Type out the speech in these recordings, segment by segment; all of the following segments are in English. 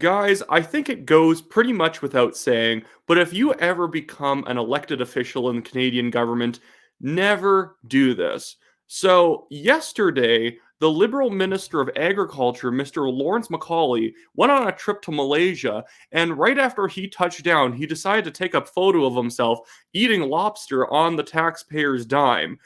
Guys, I think it goes pretty much without saying, but if you ever become an elected official in the Canadian government, never do this. So, yesterday, the Liberal Minister of Agriculture, Mr. Lawrence Macaulay, went on a trip to Malaysia, and right after he touched down, he decided to take a photo of himself eating lobster on the taxpayer's dime.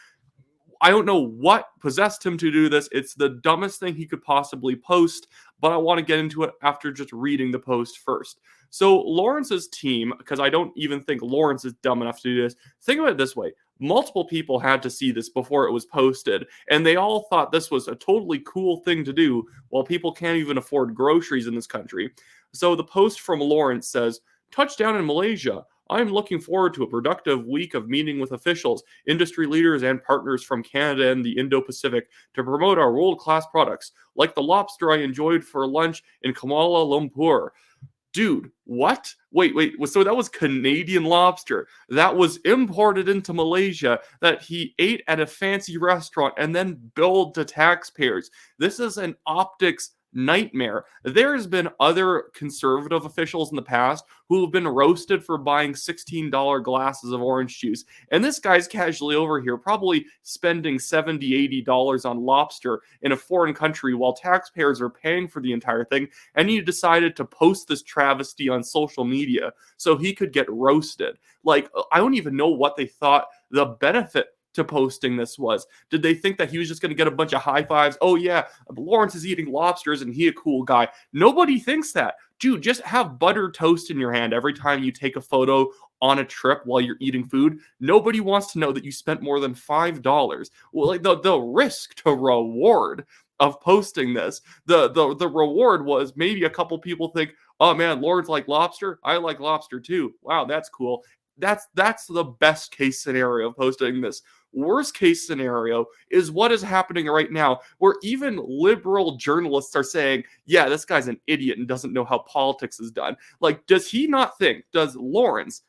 I don't know what possessed him to do this. It's the dumbest thing he could possibly post, but I want to get into it after just reading the post first. So Lawrence's team, because I don't even think Lawrence is dumb enough to do this, think of it this way. Multiple people had to see this before it was posted, and they all thought this was a totally cool thing to do while people can't even afford groceries in this country. So the post from Lawrence says, "Touchdown in Malaysia. I'm looking forward to a productive week of meeting with officials, industry leaders, and partners from Canada and the Indo-Pacific to promote our world-class products, like the lobster I enjoyed for lunch in Kuala Lumpur." Dude, what? Wait. So that was Canadian lobster that was imported into Malaysia that he ate at a fancy restaurant and then billed to taxpayers. This is an optics nightmare. There's been other conservative officials in the past who have been roasted for buying $16 glasses of orange juice. And this guy's casually over here, probably spending $70, $80 on lobster in a foreign country while taxpayers are paying for the entire thing. And he decided to post this travesty on social media so he could get roasted. Like, I don't even know what they thought the benefit to posting this was. Did they think that he was just going to get a bunch of high fives? Oh yeah, Lawrence is eating lobsters and he a cool guy. Nobody thinks that. Dude, just have buttered toast in your hand every time you take a photo on a trip while you're eating food. Nobody wants to know that you spent more than $5. Well, like the risk to reward of posting this, the reward was maybe a couple people think, oh man, Lawrence like lobster, I like lobster too, wow, that's cool. That's the best case scenario of posting this. Worst case scenario is what is happening right now, where even liberal journalists are saying, yeah, this guy's an idiot and doesn't know how politics is done. Like, does he not think, does Lawrence,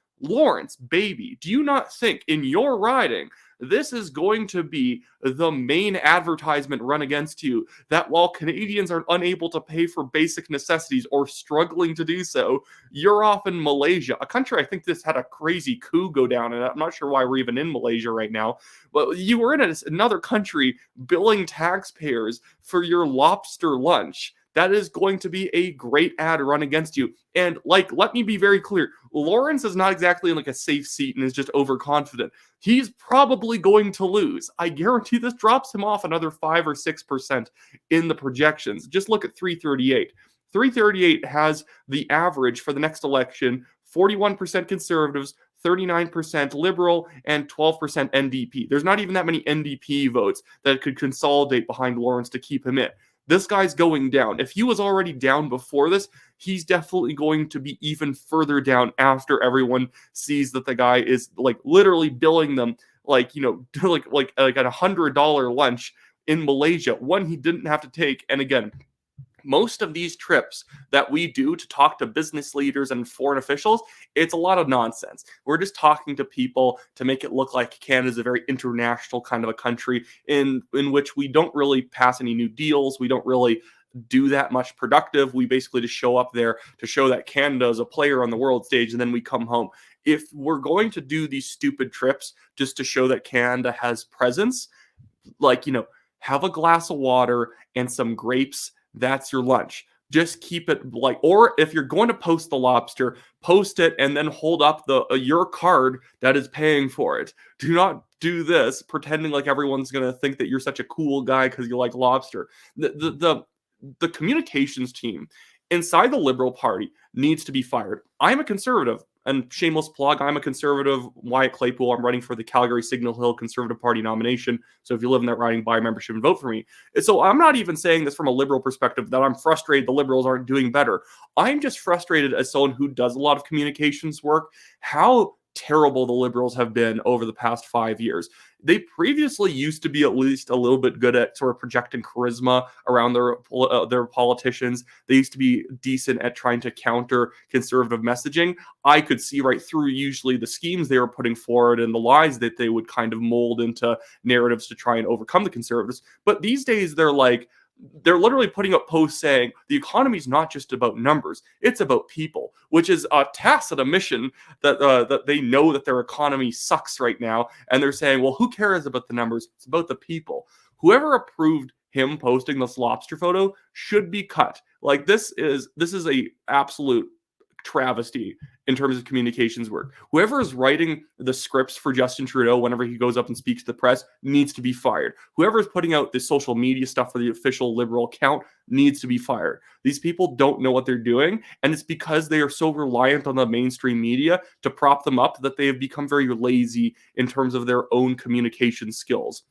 baby, do you not think in your riding this is going to be the main advertisement run against you, that while Canadians are unable to pay for basic necessities or struggling to do so, you're off in Malaysia, a country I think this had a crazy coup go down, and I'm not sure why we're even in Malaysia right now, but you were in another country billing taxpayers for your lobster lunch. That is going to be a great ad run against you. And like, let me be very clear. Lawrence is not exactly in like a safe seat and is just overconfident. He's probably going to lose. I guarantee this drops him off another 5 or 6% in the projections. Just look at 338. 338 has the average for the next election, 41% conservatives, 39% liberal, and 12% NDP. There's not even that many NDP votes that could consolidate behind Lawrence to keep him in. This guy's going down. If he was already down before this, he's definitely going to be even further down after everyone sees that the guy is like literally billing them like, you know, like at $100 lunch in Malaysia, one he didn't have to take. And again, most of these trips that we do to talk to business leaders and foreign officials, it's a lot of nonsense. We're just talking to people to make it look like Canada is a very international kind of a country in which we don't really pass any new deals. We don't really do that much productive. We basically just show up there to show that Canada is a player on the world stage, and then we come home. If we're going to do these stupid trips just to show that Canada has presence, like, you know, have a glass of water and some grapes. That's your lunch. Just keep it like, or if you're going to post the lobster, post it and then hold up your card that is paying for it. Do not do this pretending like everyone's going to think that you're such a cool guy because you like lobster. The communications team inside the Liberal Party needs to be fired. I'm a conservative. And shameless plug, I'm a conservative, Wyatt Claypool. I'm running for the Calgary Signal Hill Conservative Party nomination. So if you live in that riding, buy membership and vote for me. And so I'm not even saying this from a liberal perspective that I'm frustrated the Liberals aren't doing better. I'm just frustrated as someone who does a lot of communications work, how terrible the Liberals have been over the past 5 years. They previously used to be at least a little bit good at sort of projecting charisma around their politicians. They used to be decent at trying to counter conservative messaging. I could see right through usually the schemes they were putting forward and the lies that they would kind of mold into narratives to try and overcome the conservatives. But these days they're like, they're literally putting up posts saying the economy is not just about numbers, it's about people, which is a tacit admission that they know that their economy sucks right now, and they're saying, well, who cares about the numbers? It's about the people. Whoever approved him posting this lobster photo should be cut. Like this is a absolute travesty in terms of communications work. Whoever is writing the scripts for Justin Trudeau whenever he goes up and speaks to the press needs to be fired. Whoever is putting out the social media stuff for the official Liberal account needs to be fired. These people don't know what they're doing, and it's because they are so reliant on the mainstream media to prop them up that they have become very lazy in terms of their own communication skills.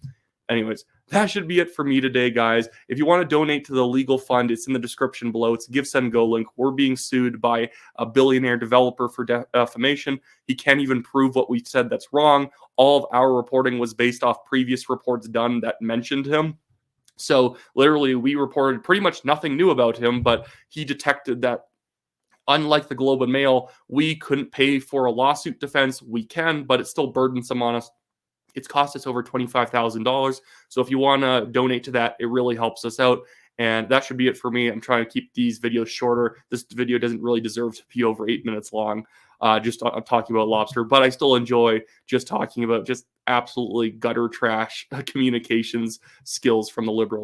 Anyways, that should be it for me today, guys. If you want to donate to the legal fund, it's in the description below. It's a Give, Send, Go link. We're being sued by a billionaire developer for defamation. He can't even prove what we said that's wrong. All of our reporting was based off previous reports done that mentioned him. So literally, we reported pretty much nothing new about him, but he detected that unlike the Globe and Mail, we couldn't pay for a lawsuit defense. We can, but it's still burdensome on us. It's cost us over $25,000. So if you want to donate to that, it really helps us out. And that should be it for me. I'm trying to keep these videos shorter. This video doesn't really deserve to be over 8 minutes long, just talking about lobster. But I still enjoy just talking about just absolutely gutter trash communications skills from the Liberals.